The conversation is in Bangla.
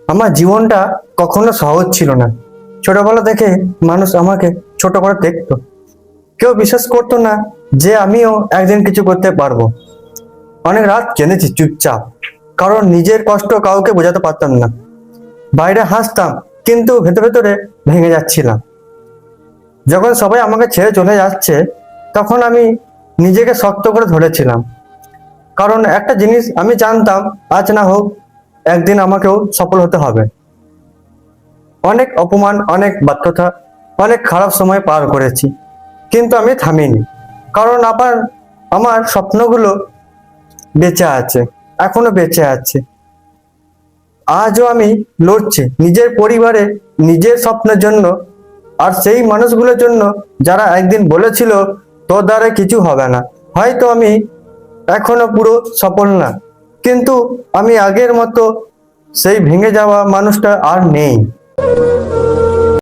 আমার জীবনটা কখনো সহজ ছিল না। ছোটবেলা থেকে মানুষ আমাকে ছোট করে দেখতো। কেউ বিশ্বাস করতো না যে আমিও একদিন কিছু করতে পারবো। অনেক রাত কেঁদেছি চুপচাপ, কারণ নিজের কষ্ট কাউকে বোঝাতে পারতাম না। বাইরে হাসতাম, কিন্তু ভেতরে ভেতরে ভেঙে যাচ্ছিলাম। যখন সবাই আমাকে ছেড়ে চলে যাচ্ছে, তখন আমি নিজেকে শক্ত করে ধরেছিলাম। কারণ একটা জিনিস আমি জানতাম, আজ না হোক একদিন আমাকেও সফল হতে হবে। অনেক অপমান, অনেক ব্যর্থতা, অনেক খারাপ সময় পার করেছি, কিন্তু আমি থামিনি। কারণ আবার আমার স্বপ্নগুলো বেঁচে আছে, এখনো বেঁচে আছে। আজও আমি লড়ছি নিজের পরিবারে, নিজের স্বপ্নের জন্য, আর সেই মানুষগুলোর জন্য যারা একদিন বলেছিল তোর দ্বারা কিছু হবে না। হয়তো আমি এখনো পুরো সফল না, কিন্তু আমি আগের মতো সেই ভেঙে যাওয়া মানুষটা আর নেই।